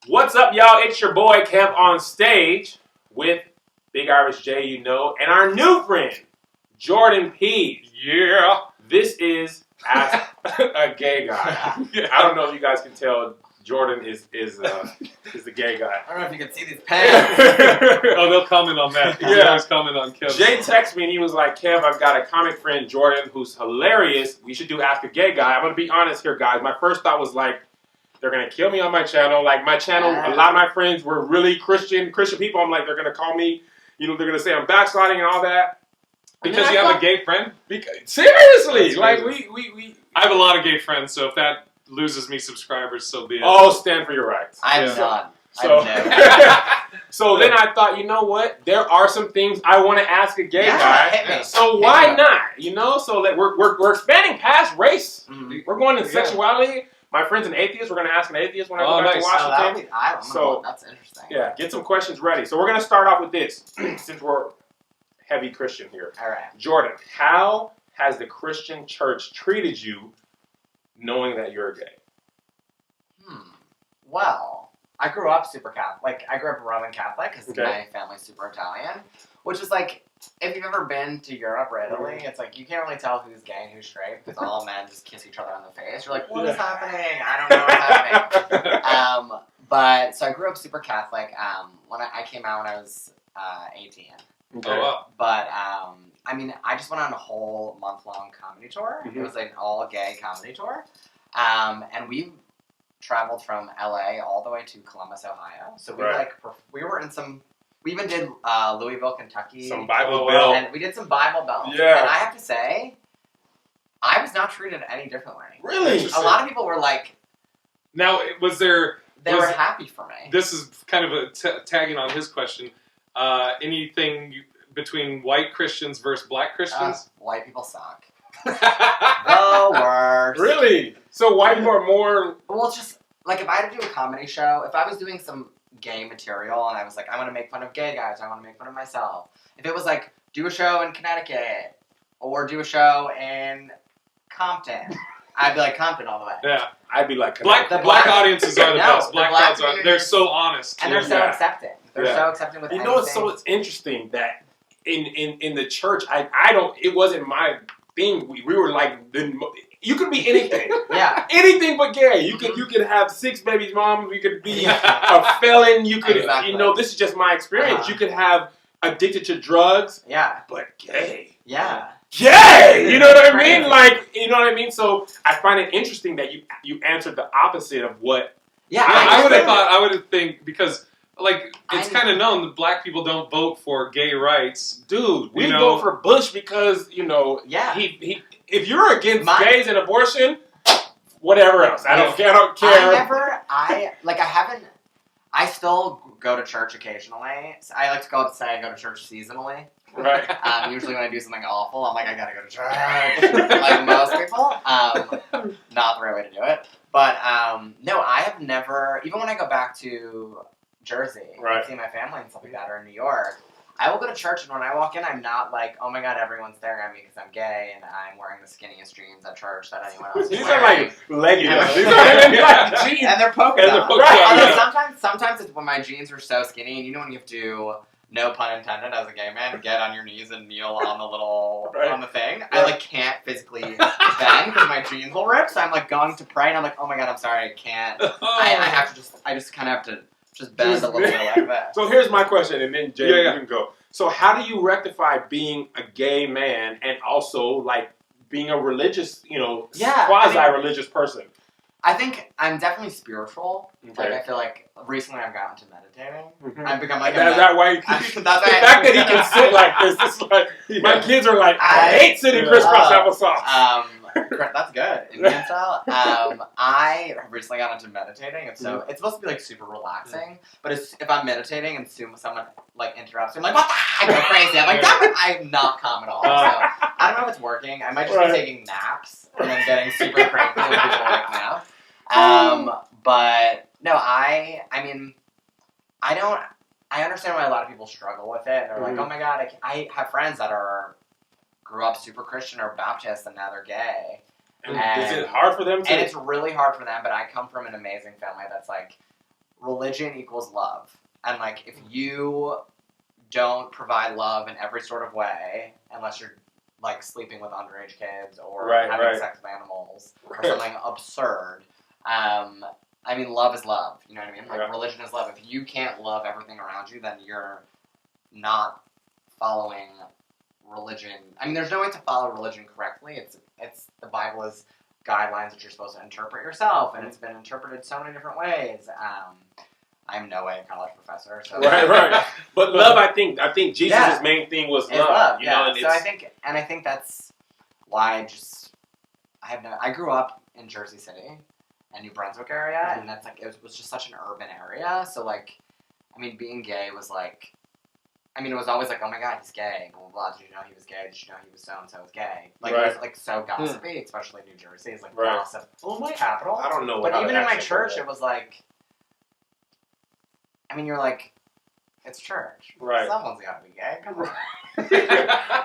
What's up, y'all? It's your boy KevOnStage with Big Irish J, and our new friend, Jordan P. Yeah. This is Ask a Gay Guy. I don't know if you guys can tell, Jordan is the gay guy. I don't know if you can see these pants. Oh, they'll comment on that. Yeah. They always comment on Kev. Jay texted me and he was like, Kev, I've got a comic friend, Jordan, who's hilarious. We should do Ask a Gay Guy. I'm going to be honest here, guys. My first thought was like, they're going to kill me on my channel. Like, my channel, a lot of my friends were really Christian people. I'm like, they're going to call me, they're going to say I'm backsliding and all that. Because you have a gay friend? Seriously! Like, we I have a lot of gay friends, so if that loses me subscribers, so be it. all stand for your rights. I'm not. So, I'm so then I thought, you know what? There are some things I want to ask a gay guy. hit me. So why not? So that we're expanding past race. Mm-hmm. We're going into sexuality. My friend's an atheist. We're going to ask an atheist when I go back to Washington. That's interesting. Yeah, get some questions ready. So we're going to start off with this, since we're heavy Christian here. All right. Jordan, how has the Christian church treated you knowing that you're gay? Well, I grew up super Catholic. Like, I grew up Roman Catholic because my family's super Italian. Which is like, if you've ever been to Europe or Italy, it's like you can't really tell who's gay and who's straight because all men just kiss each other on the face. You're like, what is happening? I don't know what's happening. But so I grew up super Catholic. When I came out when I was 18. Okay. Oh, wow. But I mean, I just went on a whole month-long comedy tour. Mm-hmm. It was an all-gay comedy tour, and we traveled from LA all the way to Columbus, Ohio. So we were in some. We even did Louisville, Kentucky. Some Bible Belt. And we did some Bible Belt. Yeah. And I have to say, I was not treated any differently. Really? A lot of people were like... Now, They were happy for me. This is kind of a tagging on his question. Anything between white Christians versus black Christians? White people suck. The worst. Really? So white people are more... Well, it's just, like, if I had to do a comedy show, if I was doing some gay material and I was like, I want to make fun of gay guys, I want to make fun of myself. If it was like, do a show in Connecticut or do a show in Compton, I'd be like, Compton all the way. Yeah. I'd be like... Black audiences are the best. Black crowds are... They're so honest. And they're so accepting. They're so accepting with anything. It's interesting that in the church, it wasn't my thing. We were like... You could be anything. Yeah. Anything but gay. You could have 6 babies, mom. You could be a felon. You could, this is just my experience. You could have addicted to drugs. Yeah. But gay. Yeah. Gay! You know what I mean? Like, you know what I mean? So I find it interesting that you answered the opposite of what... Yeah. I would have think because... Like, it's kind of known that black people don't vote for gay rights. Dude, we vote for Bush because, he if you're against gays and abortion, whatever else. I don't care. I still go to church occasionally. So I like to say I go to church seasonally. Right. Usually when I do something awful, I'm like, I gotta go to church. Like most people. Not the right way to do it. But, no, I have never, even when I go back to Jersey, and see my family and stuff like that, or in New York, I will go to church, and when I walk in, I'm not like, oh my god, everyone's staring at me because I'm gay and I'm wearing the skinniest jeans at church that anyone else is These wearing. are like leggings. These are like jeans. And they're polka dots. Right. Sometimes it's when my jeans are so skinny, and you know when you have to, no pun intended, as a gay man, get on your knees and kneel on the little, on the thing. I like can't physically bend because my jeans will rip, so I'm like going to pray, and I'm like, oh my god, I'm sorry, I can't. I have to I just kind of have to just bend a little bit like that. So here's my question, and then Jay, you can go. So how do you rectify being a gay man and also like being a religious, quasi-religious person? I think I'm definitely spiritual. Okay. Like I feel like recently I've gotten to meditating. Mm-hmm. I've become like that why the fact that he can sit like this, it's like my kids are like, I hate sitting crisscross applesauce. That's good. Indian style. I recently got into meditating, and so it's supposed to be like super relaxing. But if I'm meditating and someone like interrupts me, I'm like, what the heck? I go crazy. I'm like, I'm not calm at all. So I don't know if it's working. I might just be taking naps and then getting super cranky when people wake me up. But no, I mean, I understand why a lot of people struggle with it. They're like, oh my god, I have friends that grew up super Christian or Baptist and now they're gay. And is it hard for them to? And it's really hard for them, but I come from an amazing family that's like, religion equals love. And, like, if you don't provide love in every sort of way, unless you're, like, sleeping with underage kids or having sex with animals or something absurd, I mean, love is love. You know what I mean? Like, religion is love. If you can't love everything around you, then you're not following religion. I mean, there's no way to follow religion correctly. It's the Bible is guidelines that you're supposed to interpret yourself, and it's been interpreted so many different ways. I'm no way a college professor. So. Right. But love, I think Jesus' main thing was love. You know, and so I think that's why I grew up in Jersey City and New Brunswick area, and that's like, it was just such an urban area. So, like, I mean, being gay was like, I mean, it was always like, oh my god, he's gay, blah, blah, blah. Did you know he was gay? Did you know he was so-and-so was gay? Like, it was, like, so gossipy, especially New Jersey. It's, like, gossip. Oh, my capital. I don't know. But even in my church, it was, like, I mean, you're like, it's church. Right. Someone's got to be gay. Come on.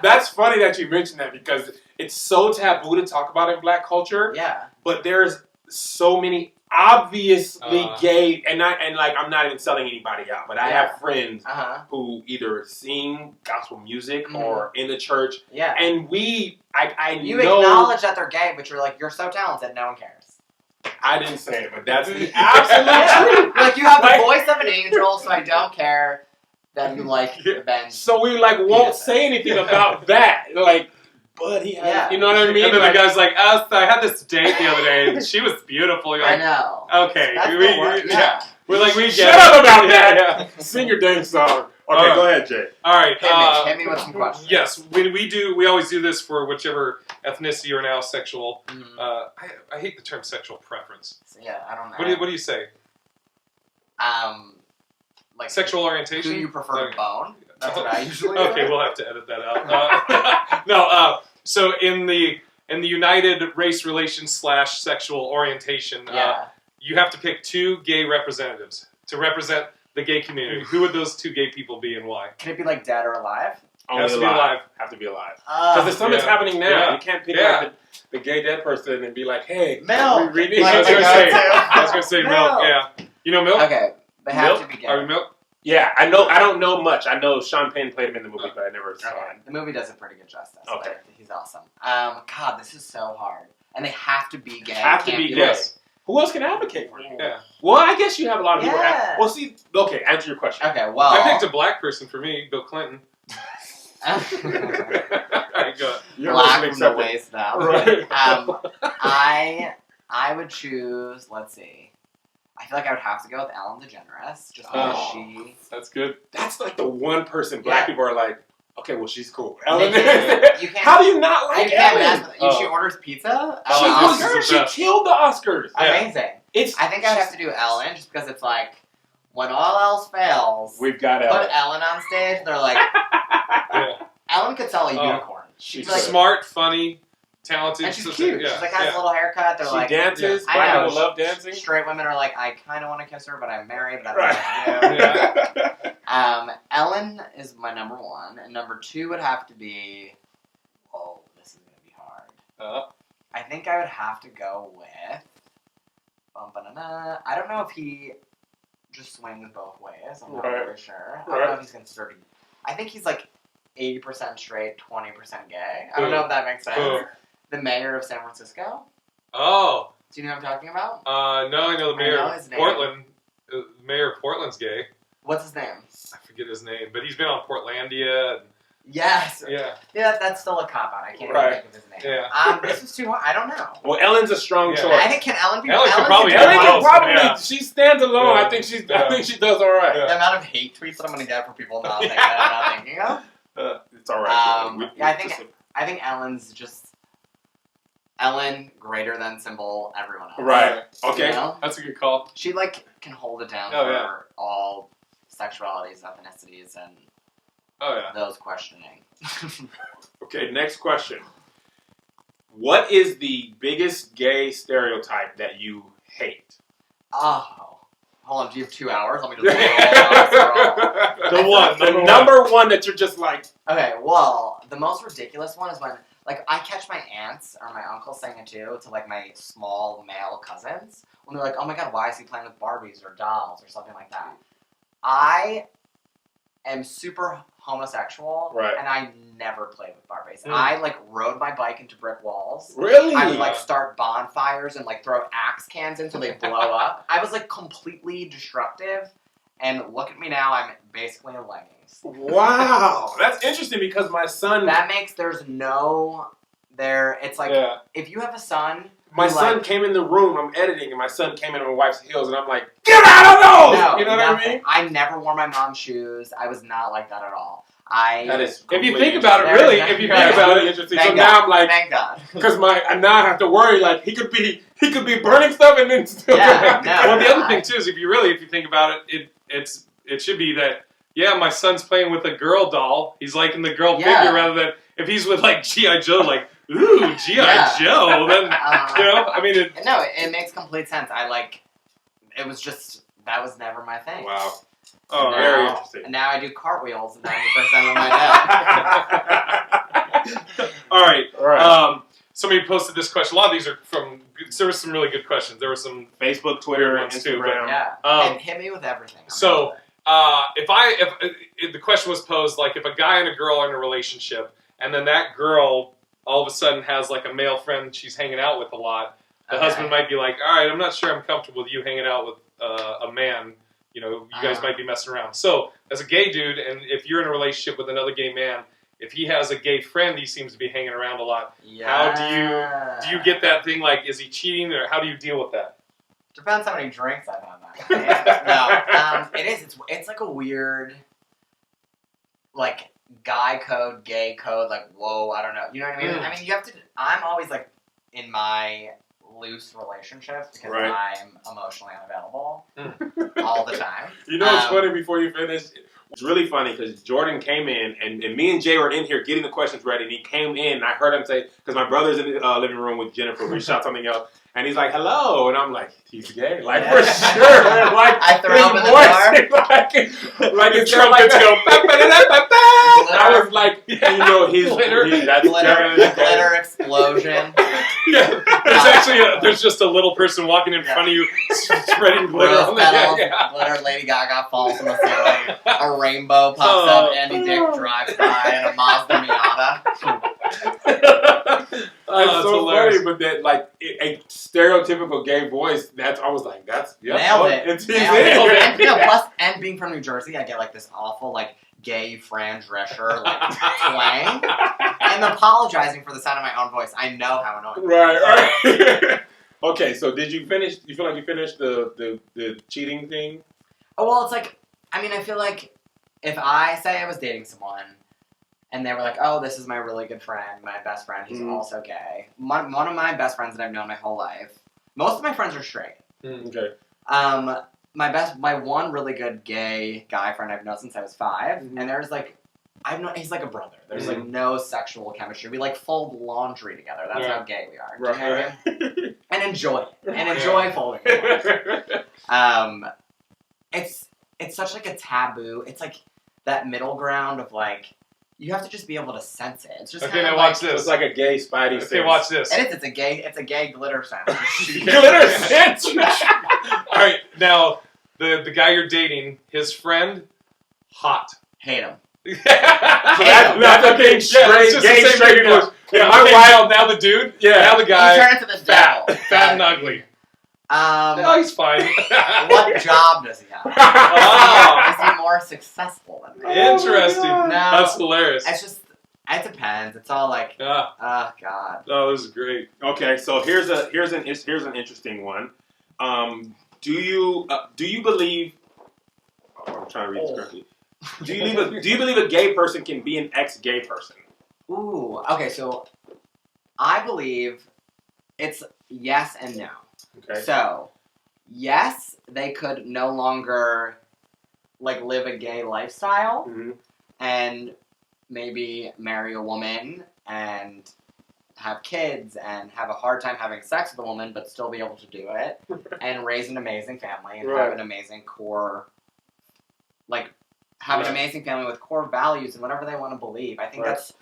That's funny that you mentioned that, because it's so taboo to talk about in Black culture. Yeah. But there's so many obviously gay, and I'm not even selling anybody out, but I have friends who either sing gospel music or in the church. Yeah. And you acknowledge that they're gay, but you're like, you're so talented, no one cares. I didn't say it, but that's the absolute truth. Like, you have the voice of an angel, so I don't care that you like Ben. So we won't say anything about that. Like, but he has, you know what I mean? And then the guy's like, oh, so I had this date the other day, and she was beautiful. You're like, I know. Okay. We're like, we get Shut up about that. Sing your dang song. Okay, go ahead, Jay. All right. Hit me with some questions. Yes, we always do this for whichever ethnicity you're now sexual. I hate the term sexual preference. Yeah, I don't know. What do you say? Like sexual orientation? Do you prefer to bone? That's what I usually do. Okay, we'll have to edit that out. So in the United Race Relations / sexual orientation, you have to pick 2 gay representatives to represent the gay community. Who would those 2 gay people be and why? Can it be like dead or alive? Only has to be alive. Have to be alive. Because there's something's happening now. Yeah. You can't pick like the gay dead person and be like, hey, Milk. I was going to say Milk. Yeah. You know Milk? Okay. They have to be gay. Are we Milk? Yeah, I know. I don't know much. I know Sean Penn played him in the movie, but I never saw him. The movie does a pretty good justice. Okay. He's awesome. God, this is so hard. And they have to be gay. Have to be gay. Who else can advocate for you? Yeah. Well, I guess you have a lot of people. Well, see, okay, answer your question. Okay, well. I picked a Black person for me, Bill Clinton. All right, go ahead. Black from the waist now. Right. I would choose, let's see. I feel like I would have to go with Ellen DeGeneres, just because she... That's good. That's like the one person Black people are like, okay, well, she's cool. Ellen, how do you not like Ellen? She orders pizza? She killed the Oscars. Amazing. I think I'd have to do Ellen, just because it's like, when all else fails, we've got Ellen. Put Ellen on stage, they're like... Ellen could sell a unicorn. She's like, smart, funny... talented, and she's cute. She's like has a little haircut. They're like dances. Black people love dancing. Straight women are like, I kind of want to kiss her, but I'm married, but I don't know what to do. Ellen is my number 1, and number 2 would have to be. Oh, this is gonna be hard. I think I would have to go with. I don't know if he just swings both ways. I'm not really sure. I don't know if he's considered. I think he's like 80% straight, 20% gay. I don't know if that makes sense. The mayor of San Francisco. Oh. Do you know what I'm talking about? No, I know the mayor of Portland. The mayor of Portland's gay. What's his name? I forget his name, but he's been on Portlandia. Yes. Yeah. Yeah, that's still a cop-out. I can't even think of his name. Yeah. This is too hard. I don't know. Well, Ellen's a strong choice. I think can Ellen be... Ellen can probably... She stands alone. I think she does all right. The amount of hate tweets that I'm going to get for people not thinking that I'm not thinking of. It's all right. I think Ellen's just... Ellen, greater than symbol, everyone else. Right. Okay. You know? That's a good call. She, can hold it down for all sexualities, ethnicities, and those questioning. Okay, next question. What is the biggest gay stereotype that you hate? Oh. Hold on, do you have 2 hours? Let me just... The number one that you're just like... Okay, well, the most ridiculous one is when like, I catch my aunts or my uncles saying it too to, like, my small male cousins. When they're like, oh my god, why is he playing with Barbies or dolls or something like that? I am super homosexual, Right. and I never played with Barbies. I, like, rode my bike into brick walls. Really? I would, like, start bonfires and, like, throw axe cans in so they blow up. I was, like, completely destructive, and look at me now, I'm basically in leggings. Wow. That's interesting because my son... That makes, it's like, if you have a son... My son came in the room, I'm editing, and my son came in my wife's heels, and I'm like, get out of those! No, you know what I mean? I never wore my mom's shoes. I was not like that at all. That is if you think about it, really, if you think about it, interesting. So now I'm like, thank God, because now I have to worry. Like he could be burning stuff and then still. Well, the other thing too is if you think about it, it should be that my son's playing with a girl doll. He's liking the girl figure rather than if he's with like G.I. Joe, like ooh G.I. Joe. Then I mean, it makes complete sense. It was just that was never my thing. Wow. Oh, very interesting. And now I do cartwheels 90% of my day. All right. Somebody posted this question. A lot of these are there were some really good questions. There were some Facebook, Twitter, ones too. Instagram. Hit me with everything. So, if the question was posed, like if a guy and a girl are in a relationship, and then that girl all of a sudden has like a male friend she's hanging out with a lot, the husband might be like, all right, I'm not sure I'm comfortable with you hanging out with a man. You guys might be messing around. So, as a gay dude, and if you're in a relationship with another gay man, if he has a gay friend he seems to be hanging around a lot, how do you get that thing, like, is he cheating, or how do you deal with that? Depends how many drinks I've had. No, it is. It's like a weird, like, guy code, gay code, like, whoa, I don't know. You know what I mean? I mean, you have to, I'm always, like, in my loose relationships because I'm emotionally unavailable all the time. You know what's funny before you finish? It's really funny because Jordan came in and me and Jay were in here getting the questions ready, and he came in and I heard him say, because my brother's in the living room with Jennifer, we shot something else, and he's like, hello, and I'm like, he's gay? Like, for sure. Like, I throw open the door. like it's trumpets go, I was like, he's that's glitter explosion. There's actually there's just a little person walking in front of you spreading glitter on the glitter. Lady Gaga falls from the ceiling. A rainbow pops up. Andy Dick drives by in a Mazda Miata. It's so funny, but that like a stereotypical gay voice. I was like, nailed it. It's nailed it. Plus, and being from New Jersey, I get like this awful like gay Fran Drescher like twang. I'm apologizing for the sound of my own voice. I know how annoying. Right. Okay, so did you finish? You feel like you finished the cheating thing? Oh well, it's like I feel like if I say I was dating someone. And they were like, oh, this is my really good friend, my best friend, he's also gay. One of my best friends that I've known my whole life. Most of my friends are straight. Okay. My one really good gay guy friend I've known since I was 5. And there's like, he's like a brother. There's like no sexual chemistry. We like fold laundry together. That's how gay we are. Right. Do you know what I mean? And enjoy it. And enjoy folding laundry. It's such like a taboo. It's like that middle ground of like, you have to just be able to sense it. It's just now watch this. It's like a gay Spidey sense. Okay, watch this. It's a gay glitter sense. Glitter sense. All right, now the guy you're dating, his friend, hot. Hate him. So that's a big straight gay straight push. Yeah, my wild now the dude. Yeah, now the guy. He turned into the fat, devil. fat and ugly. No, he's fine. What job does he have? Is he more successful than me? Interesting. No, that's hilarious. It's just, it depends. It's all like, God. Oh, this is great. Okay, so here's an interesting one. Do you believe? Oh, I'm trying to read this correctly. Do you believe a gay person can be an ex-gay person? Ooh. Okay, so I believe it's yes and no. Okay. So, yes, they could no longer, like, live a gay lifestyle and maybe marry a woman and have kids and have a hard time having sex with a woman but still be able to do it and raise an amazing family and have an amazing core, like, have an amazing family with core values and whatever they want to believe. I think that's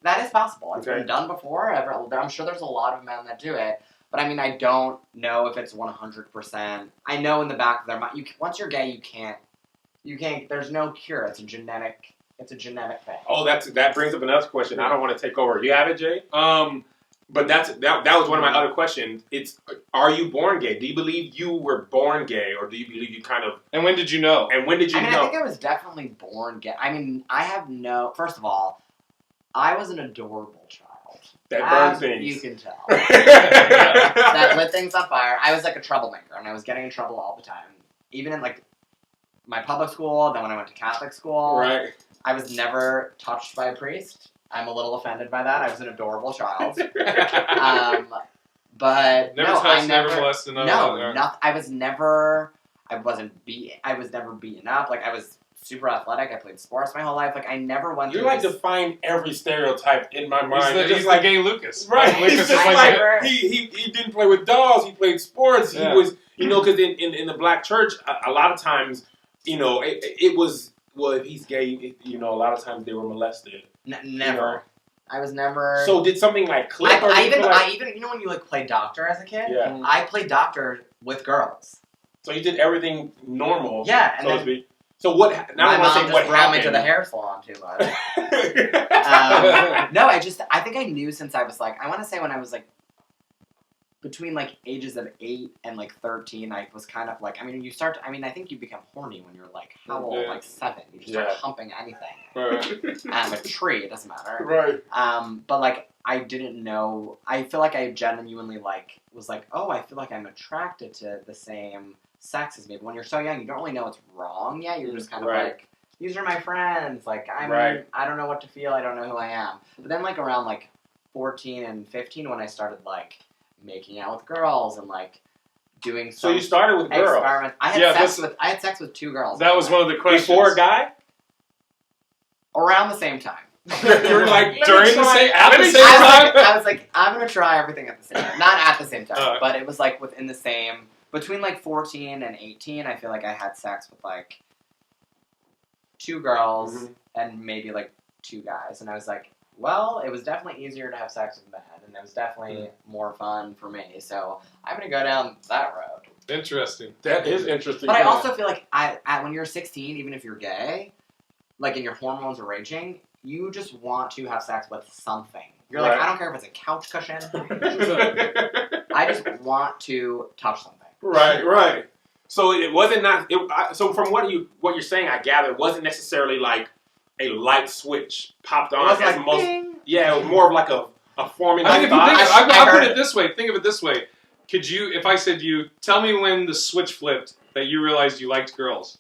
That is possible. It's Okay. been done before. I'm sure there's a lot of men that do it. But I mean, I don't know if it's 100%. I know in the back of their mind, once you're gay, you can't. There's no cure. It's a genetic thing. Oh, that brings up another question. I don't want to take over. You have it, Jay? But that was one of my other questions. Are you born gay? Do you believe you were born gay, or do you believe you kind of? And when did you know? And when did you I know? think I was definitely born gay. I mean, first of all, I was an adorable child. That burned things. You can tell. That lit things on fire. I was like a troublemaker, and I was getting in trouble all the time. Even in like my public school, then when I went to Catholic school. Right. I was never touched by a priest. I'm a little offended by that. I was an adorable child. But Never touched, never molested. I was never beaten up. Like, I was super athletic. I played sports my whole life. Like, I never went You define every stereotype in my mind. He's like gay Lucas. Right. Lucas He's is like he didn't play with dolls. He played sports. Yeah. He was, because in the black church, a lot of times, it was, well, if he's gay, a lot of times they were molested. Never. I was never. So did something like click? I even when you like played doctor as a kid, Yeah. I played doctor with girls. So you did everything normal. Yeah, and so to then speak. So what? Now my I want mom to say just what brought happened. me to the hair salon too much. No, I think I knew since I was like, I want to say when I was like between like ages of 8 and like 13, I was kind of like, I think you become horny when you're like, how old? Yeah. Like 7. You just start humping anything. Right. A tree, it doesn't matter. Right. But like, I didn't know, I feel like I genuinely like, was like, oh, I feel like I'm attracted to the same sex as me. But when you're so young, you don't really know it's wrong yet. You're just kind of like, these are my friends. Like, I don't know what to feel. I don't know who I am. But then like around like 14 and 15 when I started like making out with girls and like doing some So you started with girls. experiments. I had sex with 2 girls. That was one of the questions. Before a guy? Around the same time. You were like, during the same at the same same time? I was like, I'm gonna try everything at the same time. Not at the same time, Okay. but it was like within the same. Between like 14 and 18, I feel like I had sex with like 2 girls and maybe like 2 guys, and I was like, well, it was definitely easier to have sex with men, and it was definitely more fun for me. So I'm gonna go down that road. Interesting. That is interesting. But I also feel like when you're 16, even if you're gay, like and your hormones are raging, you just want to have sex with something. You're like, I don't care if it's a couch cushion. I just want to touch something. Right. So it wasn't so from what you're saying, I gather it wasn't necessarily like a light switch popped on. It wasn't like, It was more of like a forming. I think if you thought. I'll put it this way. Think of it this way. Could you, if I said to you, tell me when the switch flipped that you realized you liked girls?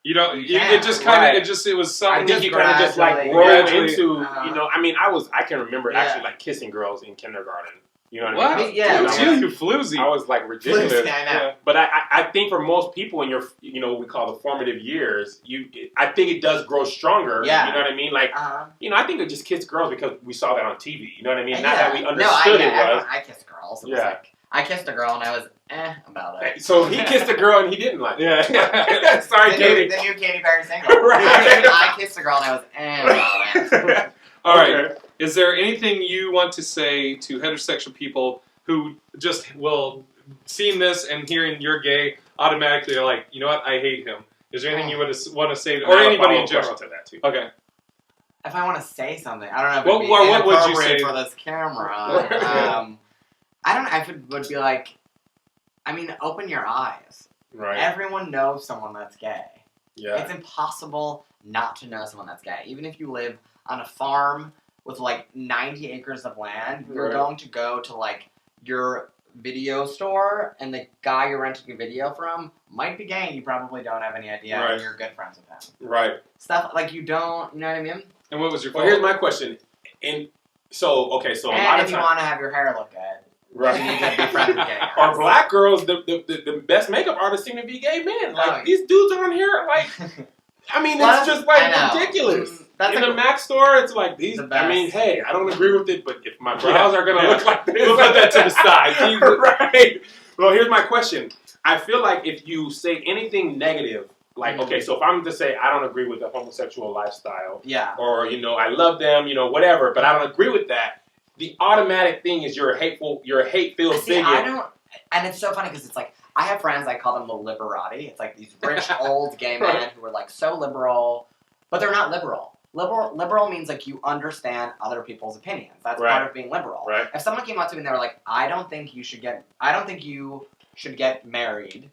You know, it just kind of, it was something. I think you kind of just like rolled into, I can remember actually like kissing girls in kindergarten. You know what I mean? Yeah. You floozy. I was like ridiculous. Floozy, I know. But I think for most people in your, what we call the formative years, I think it does grow stronger. Yeah. You know what I mean? Like, I think it just kissed girls because we saw that on TV. You know what I mean? Not that we understood it was. I kissed girls. It was like, I kissed a girl and I was about it. So he kissed a girl and he didn't like it. Yeah. Sorry, Katie. The new Katy Perry single. Right. I kissed a girl and I was about it. All right. Is there anything you want to say to heterosexual people who just will seeing this and hearing you're gay automatically are like, you know what, I hate him? Is there anything you want to say, or anybody in general? To that too. Okay. If I want to say something, I don't know if what would you say for this camera. I don't know. I would be like, open your eyes. Right. Everyone knows someone that's gay. Yeah. It's impossible not to know someone that's gay. Even if you live on a farm with like 90 acres of land, you're going to go to like your video store and the guy you're renting a video from might be gay and you probably don't have any idea and you're good friends with him. Right. Stuff like you don't, you know what I mean? And what was your Well, here's my question. So a lot and of if times, you want to have your hair look good, right. you need to be friends with gay guys. Are black girls the best makeup artists seem to be gay men? Like these dudes on here, like it's just like ridiculous. That's in the Mac store, it's like these. Hey, I don't agree with it, but if my brows are gonna look like this, we'll put that to the side. Right. Well, here's my question. I feel like if you say anything negative like, okay, so if I'm to say I don't agree with the homosexual lifestyle, Yeah. or, you know, I love them, you know, whatever, but I don't agree with that, the automatic thing is you're a hate-filled bigot. I don't, and it's so funny because it's like, I have friends, I call them the liberati. It's like these rich, old gay men who are like so liberal, but they're not liberal. Liberal means like you understand other people's opinions. That's part of being liberal. Right. If someone came up to me and they were like, I don't think you should get married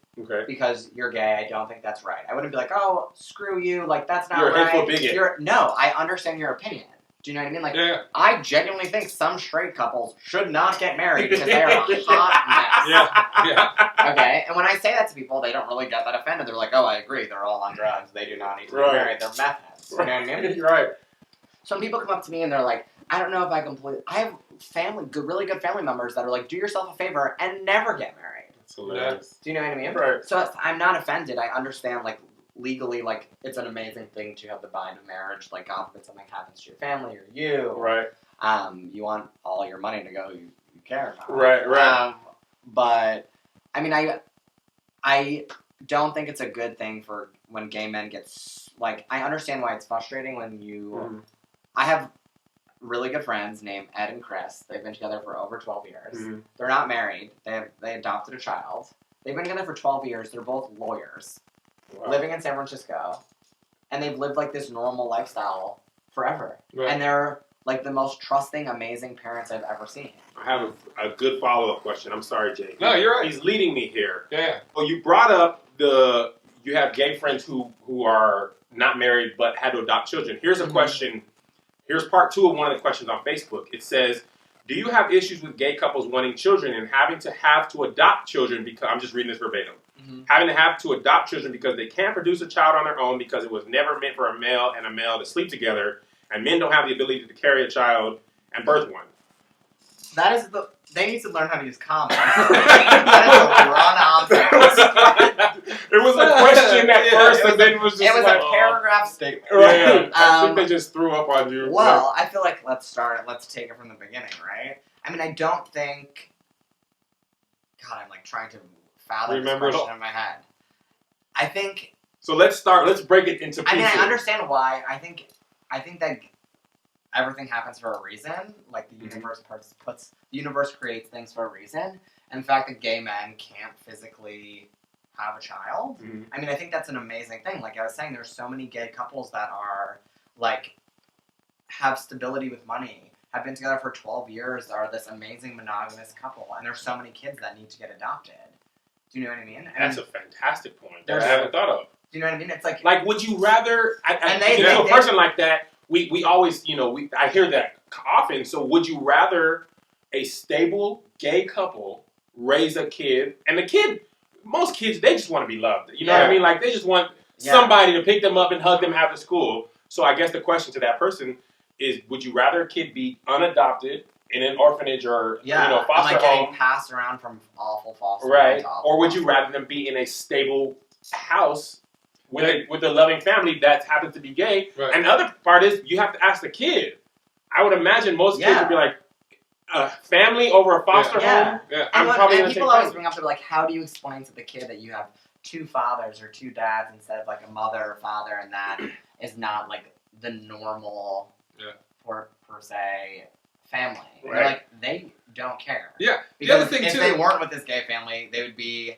because you're gay. I don't think that's right. I wouldn't be like, oh, screw you. Like, that's not right. You're a hateful bigot. No, I understand your opinion. Do you know what I mean? Like, I genuinely think some straight couples should not get married because they're a hot mess. Yeah. Okay, and when I say that to people, they don't really get that offended. They're like, oh, I agree. They're all on drugs. They do not need to get married. They're meth heads. You know what I mean? Right. Some people come up to me and they're like, I don't know if I completely... I have really good family members that are like, do yourself a favor and never get married. That's hilarious. Do you know what I mean? Right. So I'm not offended. I understand, like, legally, like, it's an amazing thing to have the bind of marriage. Like, God forbid something happens to your family or you. Right. You want all your money to go who you care about. Right. But, I mean, I don't think it's a good thing for when gay men get... Like, I understand why it's frustrating when you... Mm-hmm. I have really good friends named Ed and Chris. They've been together for over 12 years. Mm-hmm. They're not married. They adopted a child. They've been together for 12 years. They're both lawyers. Wow. Living in San Francisco. And they've lived, like, this normal lifestyle forever. Right. And they're, like, the most trusting, amazing parents I've ever seen. I have a good follow-up question. I'm sorry, Jake. No, you're right. He's leading me here. Yeah. Well, you brought up you have gay friends who are not married but had to adopt children. Here's a question. Here's part 2 of one of the questions on Facebook. It says, do you have issues with gay couples wanting children and having to adopt children because, I'm just reading this verbatim, having to adopt children because they can't produce a child on their own because it was never meant for a male and a male to sleep together, and men don't have the ability to carry a child and birth one? They need to learn how to use commas. That is a run answer. It was a question at first, and then it was just It was like, a paragraph statement. Right. I think they just threw up on you. Well, I feel like let's take it from the beginning, right? I mean, I don't think... God, I'm like trying to fathom this question in my head. I think... So let's break it into pieces. I mean, I understand why. I think that everything happens for a reason. Like, the universe creates things for a reason. And the fact that gay men can't physically have a child, I mean, I think that's an amazing thing. Like I was saying, there's so many gay couples that are, like, have stability with money, have been together for 12 years, are this amazing monogamous couple, and there's so many kids that need to get adopted. Do you know what I mean? That's a fantastic point that I haven't thought of. Do you know what I mean? It's like... Like, would you rather... a person like that, we always, I hear that often, so would you rather a stable gay couple raise a kid, and the kid, most kids, they just want to be loved. You know what I mean? Like, they just want somebody to pick them up and hug them after school. So I guess the question to that person is, would you rather a kid be unadopted in an orphanage or foster home, getting passed around from awful foster right? Or would you rather them be in a stable house with a loving family that happens to be gay? Right. And the other part is you have to ask the kid. I would imagine most kids would be like, family over a foster home. Yeah. And people always bring up, they're like, how do you explain to the kid that you have 2 fathers or 2 dads instead of like a mother or father, and that is not like the normal per se family. Right. They're like, they don't care. Yeah. Because the other thing if they weren't with this gay family, they would be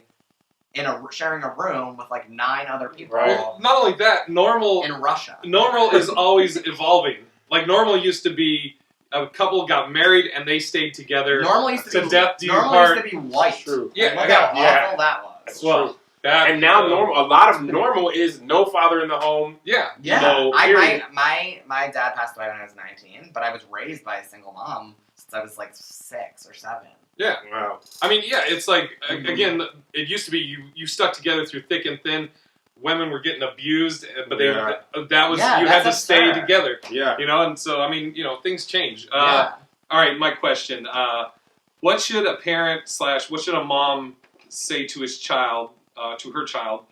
sharing a room with like 9 other people. Right. Well, not only that, normal in Russia. Normal is always evolving. Like, normal used to be a couple got married and they stayed together. Normal used to be death do you part. Used to be white. True. Yeah, look how awful that was. That's true. And now a lot of normal is no father in the home. Yeah. My dad passed away when I was 19, but I was raised by a single mom since I was like 6 or 7. Yeah. Wow. I mean, yeah, it's like, again, it used to be you stuck together through thick and thin. Women were getting abused, but you had to stay together. Yeah. And so, I mean, things change. All right, my question. What should a parent / what should a mom say to his child, to her child,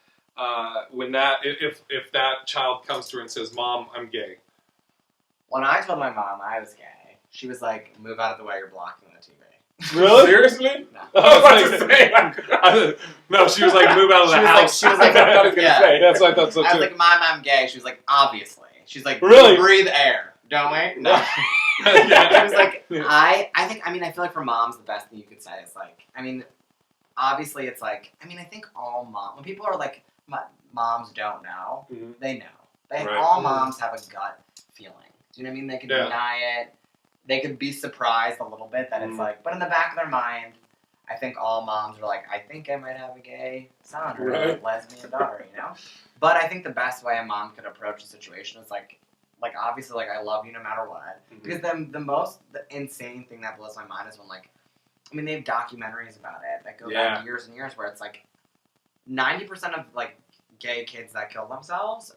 when if that child comes through and says, "Mom, I'm gay"? When I told my mom I was gay, she was like, "Move out of the way, you're blocking the TV." Really? Seriously? No. I was about to say, like, No, she was like, move out of the house. She was like, I thought I was gonna yeah. say. That's what I thought so I was too. like, Mom, I'm gay. She was like, obviously. She's like, Really? we breathe air, don't we? No. Yeah. She was like, Yeah. I feel like for moms, the best thing you could say is like, I mean, obviously it's like, I think all moms, when people are like, moms don't know, Mhm. they know. Right. All moms have a gut feeling. Do you know what I mean? They could Yeah. deny it. They could be surprised a little bit that it's like, but in the back of their mind, I think all moms are like, I think I might have a gay son or a Right. lesbian daughter, you know? But I think the best way a mom could approach a situation is like obviously, like, I love you no matter what. Mhm. Because the insane thing that blows my mind is when, like, they have documentaries about it that go back years and years where it's like 90% of, like, gay kids that kill themselves,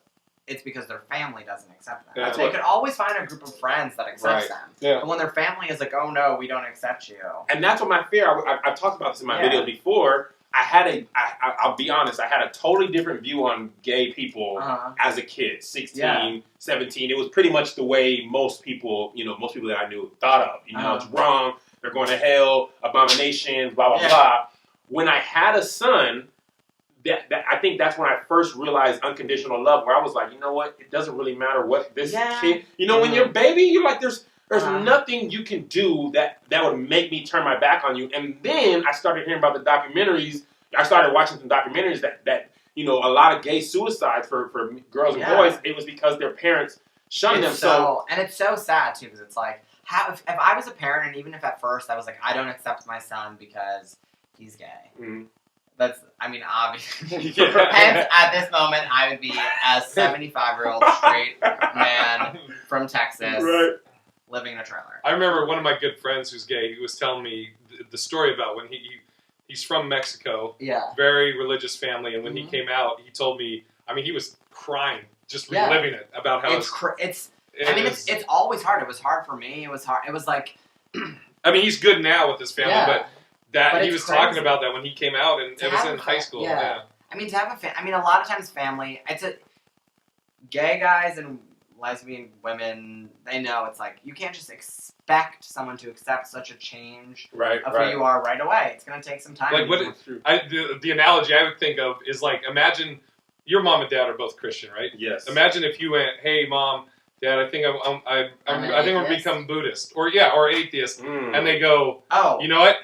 it's because their family doesn't accept them. That's They could always find a group of friends that accepts them. Yeah. But when their family is like, oh no, we don't accept you. And that's what my fear. I talked about this in my video before. I'll be honest, I had a totally different view on gay people as a kid, 16, 17. It was pretty much the way most people that I knew thought of. It's wrong, they're going to hell, abominations, blah, blah, blah. When I had a son, I think that's when I first realized unconditional love, where I was like, you know what? It doesn't really matter what this kid... when you're a baby, you're like, there's nothing you can do that would make me turn my back on you. And then I started hearing about the documentaries. I started watching some documentaries that a lot of gay suicides for girls and boys, it was because their parents shunned them. And it's so sad, too, because it's like, if I was a parent, and even if at first I was like, I don't accept my son because he's gay. Mm-hmm. That's, obviously. Hence, at this moment, I would be a 75-year-old straight man from Texas. Right. Living in a trailer. I remember one of my good friends who's gay. He was telling me the story about when he's from Mexico. Yeah. Very religious family, and when he came out, he told me. He was crying, just reliving it about how it's always hard. It was hard for me. It was hard. It was like. He's good now with his family, but he was crazy. Talking about that when he came out, and it was in high school. Yeah. To have a lot of times family. Gay guys and lesbian women, they know it's like you can't just expect someone to accept such a change of who you are right away. It's going to take some time. Like the analogy I would think of is like, imagine your mom and dad are both Christian, right? Yes. Imagine if you went, hey Mom, Dad, I think I think I'm gonna become Buddhist or atheist, and they go, oh, you know what?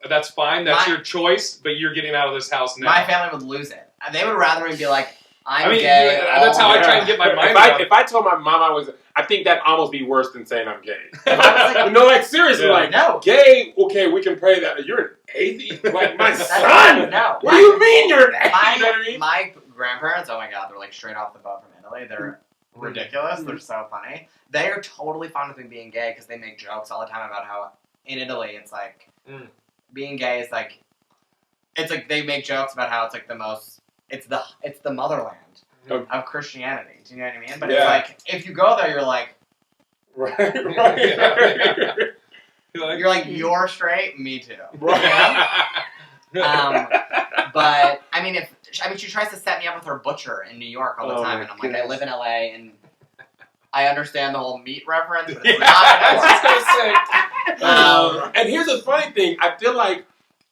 That's fine. That's your choice, but you're getting out of this house now. My family would lose it. They would rather me be like, I'm gay. That's how I try and get my mind around. If I told my mom I think that'd almost be worse than saying I'm gay. Seriously, no. Gay, okay, we can pray that. You're an atheist? Like, my son? No. What do you mean you're an atheist? My grandparents, oh my God, they're like straight off the boat from Italy. They're ridiculous. They're so funny. They are totally fine with me being gay because they make jokes all the time about how in Italy it's like, being gay is like, it's like they make jokes about how it's like the most, it's the motherland of Christianity. Do you know what I mean? But it's like, if you go there, you're like, you're like, you're straight, me too. Right. But she tries to set me up with her butcher in New York all the time, and I'm like, I live in LA, and I understand the whole meat reference, but it's not. I was just gonna say. And here's the funny thing: I feel like,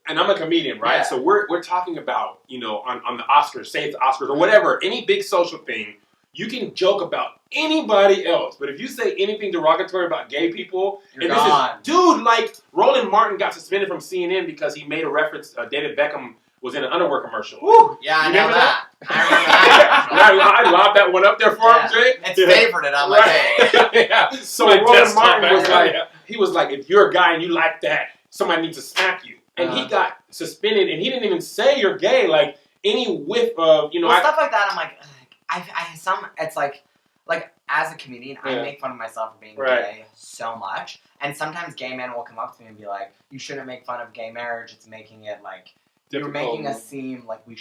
and I'm a comedian, right? Yeah. So we're talking about, on the Oscars, say it's Oscars or whatever, any big social thing. You can joke about anybody else, but if you say anything derogatory about gay people, like Roland Martin got suspended from CNN because he made a reference. David Beckham was in an underwear commercial. Woo! Yeah, I remember that. I lobbed that one up there for him, Jay. It's favorited on my page. Yeah. So Roland Martin was he was like, if you're a guy and you like that, somebody needs to smack you. And he got suspended, and he didn't even say you're gay. Like any whiff of, stuff like that. I'm like, it's like as a comedian, I make fun of myself for being gay so much, and sometimes gay men will come up to me and be like, "You shouldn't make fun of gay marriage. It's making it like you're making us seem like we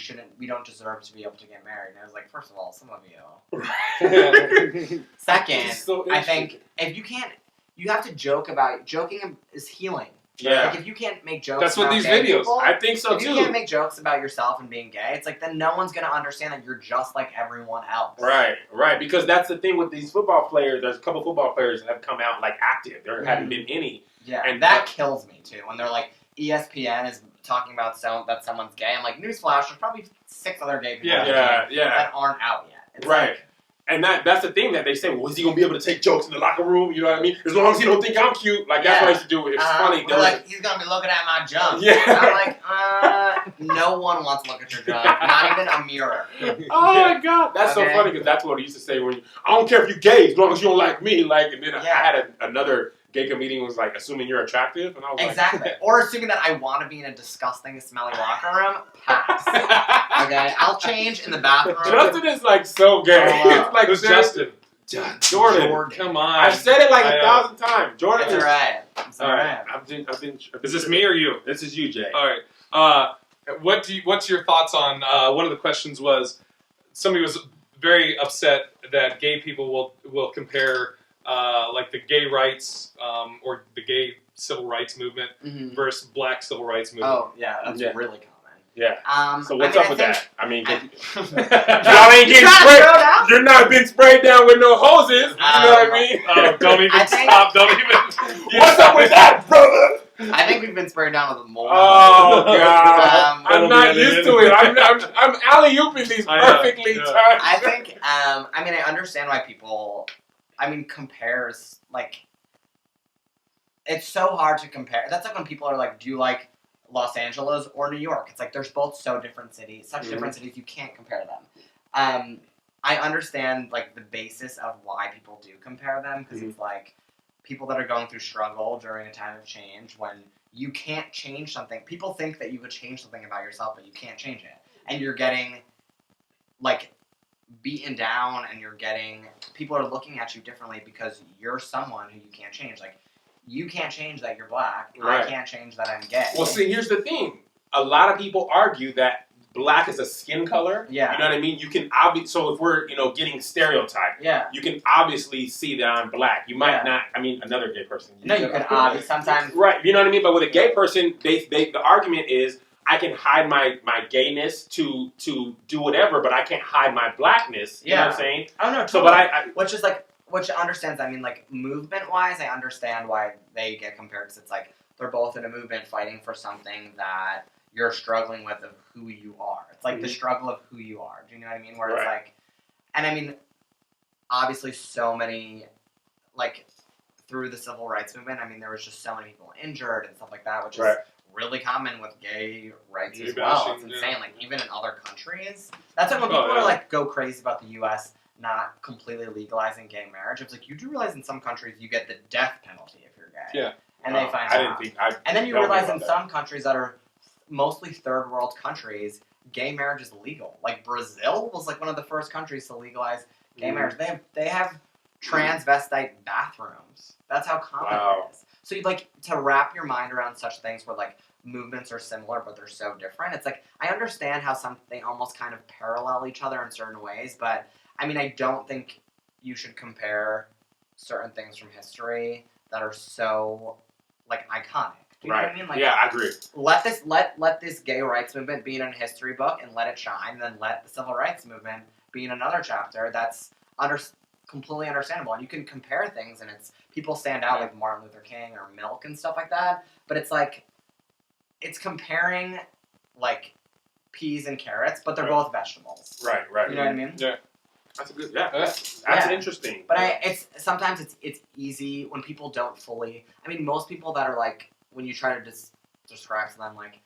don't deserve to be able to get married." And I was like, first of all, some of you. Second, I think if you can't, you have to joke about joking is healing. Yeah. Like if you can't make jokes, that's what these videos. People, I think so too. If you can't make jokes about yourself and being gay, it's like then no one's gonna understand that you're just like everyone else. Right. Because that's the thing with these football players. There's a couple football players that have come out like active. There hadn't been any Yeah, And that kills me too. When they're like, ESPN is talking about that someone's gay. I'm like, newsflash, there's probably 6 other gay people that aren't out yet. It's right. Like, and that's the thing that they say, well, is he going to be able to take jokes in the locker room? You know what I mean? As long as he don't think I'm cute. Like, that's what I used to do. It's funny. They're like, he's going to be looking at my junk. Yeah. I'm like, no one wants to look at your junk. Not even a mirror. Oh, my God. That's so funny because that's what he used to say when I don't care if you're gay as long as you don't like me. Like, and then I had another gay comedian was like, assuming you're attractive. And I was exactly. Or assuming that I want to be in a disgusting, smelly locker room. Pass. Okay? I'll change in the bathroom. Justin is like so gay. It's like who's Justin? Jordan. Come on. I've said it like 1,000 times. Jordan It's is alright. It's alright. I've been Is this me or you? This is you, Jay. All right. What's your thoughts on one of the questions was somebody was very upset that gay people will compare like the gay rights or the gay civil rights movement versus black civil rights movement. Oh yeah, that's really common. Yeah. So what's up with that? I mean, y'all You ain't getting trying to sprayed. throw it out? You're not being sprayed down with no hoses. You know what I mean? Oh, don't even stop. Don't even. What's up with that, brother? I think we've been sprayed down with more. Oh God! I'm that'll not be used edited. to it. I'm alley-ooping these perfectly timed. I think. I mean, I understand why people. I mean, compares like. It's so hard to compare. That's like when people are like, "Do you like Los Angeles or New York?" It's like there's both so different cities, such different cities. You can't compare them. I understand like the basis of why people do compare them because it's like people that are going through struggle during a time of change when you can't change something. People think that you could change something about yourself, but you can't change it, and you're getting like beaten down, and people are looking at you differently because you're someone who you can't change. Like. You can't change that you're black. Right. I can't change that I'm gay. Well, see, here's the thing. A lot of people argue that black is a skin color. Yeah. You know what I mean? You can so if we're, getting stereotyped, you can obviously see that I'm black. You might not, another gay person. You can obviously sometimes. Right. You know what I mean? But with a gay person, the argument is I can hide my gayness to do whatever, but I can't hide my blackness. You know what I'm saying? Oh, no, totally. So, but Which understands, like, movement-wise, I understand why they get compared, because it's like, they're both in a movement fighting for something that you're struggling with of who you are. It's like the struggle of who you are. Do you know what I mean? Where it's like, and I mean, obviously so many, like, through the civil rights movement, I mean, there was just so many people injured and stuff like that, which is really common with gay rights as well. It's insane. Like, even in other countries. That's like when people are, like, go crazy about the U.S., not completely legalizing gay marriage. It's like, you do realize in some countries you get the death penalty if you're gay. Yeah. And they find out. And then you realize in some countries that are mostly third world countries, gay marriage is legal. Like Brazil was like one of the first countries to legalize gay marriage. They have transvestite bathrooms. That's how common it is. So you like to wrap your mind around such things where like movements are similar but they're so different. It's like I understand how they almost kind of parallel each other in certain ways, but I mean, I don't think you should compare certain things from history that are so, like, iconic. Do you know what I mean? Like, yeah, I agree. Let this gay rights movement be in a history book and let it shine, and then let the civil rights movement be in another chapter that's completely understandable. And you can compare things, and people stand out like Martin Luther King or Milk and stuff like that, but it's like, it's comparing, like, peas and carrots, but they're both vegetables. Right. You know what I mean? Yeah. That's a good. That's interesting. But sometimes it's easy when people don't fully. I mean, most people that are like when you try to describe to them like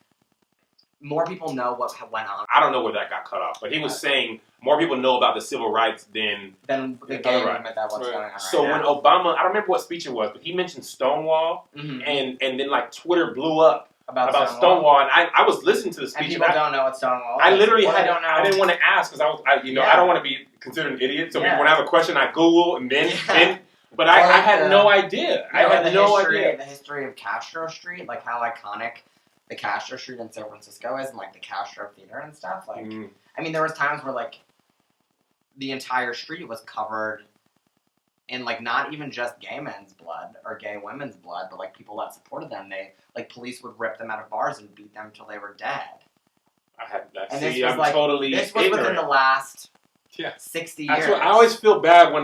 more people know what went on. I don't know where that got cut off, but he was saying more people know about the civil rights than the gay movement that what's going on. So when Obama, I don't remember what speech it was, but he mentioned Stonewall, and then like Twitter blew up. About Stonewall, and I was listening to the speech. And people don't know what Stonewall is. I literally I didn't want to ask because I don't want to be considered an idiot. So when I have a question, I Google and then but I had no idea. I had no idea. The history of Castro Street, like how iconic the Castro Street in San Francisco is, and like the Castro Theater and stuff. Like, I mean, there was times where like the entire street was covered in like not even just gay men's blood or gay women's blood, but like people that supported them. They like police would rip them out of bars and beat them until they were dead. I had that. And See, I'm totally this was within the last 60 years. That's what I always feel bad when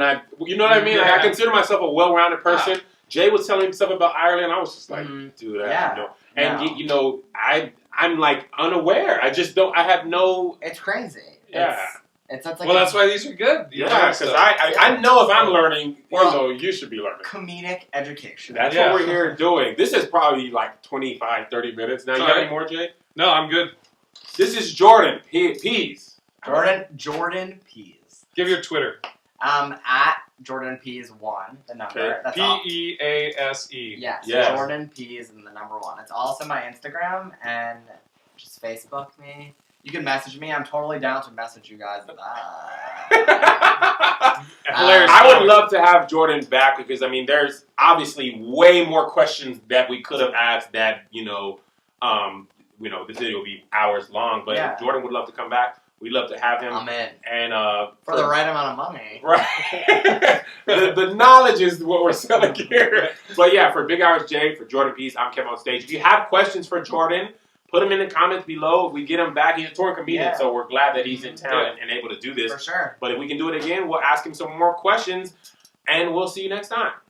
you know what I mean? Like, I consider myself a well-rounded person, Jay was telling me stuff about Ireland. I was just like, dude, you know, I'm like unaware. I just don't. I have no. It's crazy. Yeah. It's like that's why these are good. Yeah, because I know if I'm learning, you should be learning. Comedic education. That's what we're here doing. This is probably like 25, 30 minutes. Now, you got any more, Jay? No, I'm good. This is Jordan Pease. Jordan Pease. Give your Twitter. At Jordan Pease 1, the number. Okay. Pease. Yes. Jordan Pease and the number 1. It's also my Instagram and just Facebook me. You can message me. I'm totally down to message you guys. Hilarious. I would love to have Jordan back because I mean, there's obviously way more questions that we could have asked. That this video will be hours long. But if Jordan would love to come back, we'd love to have him. I'm in. And for the right amount of money. Right. the knowledge is what we're selling here. But yeah, for Big Hours Jay, for Jordan Pease, I'm KevOnStage. If you have questions for Jordan, put them in the comments below. If we get him back, he's a touring comedian, so we're glad that he's in town and able to do this. For sure. But if we can do it again, we'll ask him some more questions, and we'll see you next time.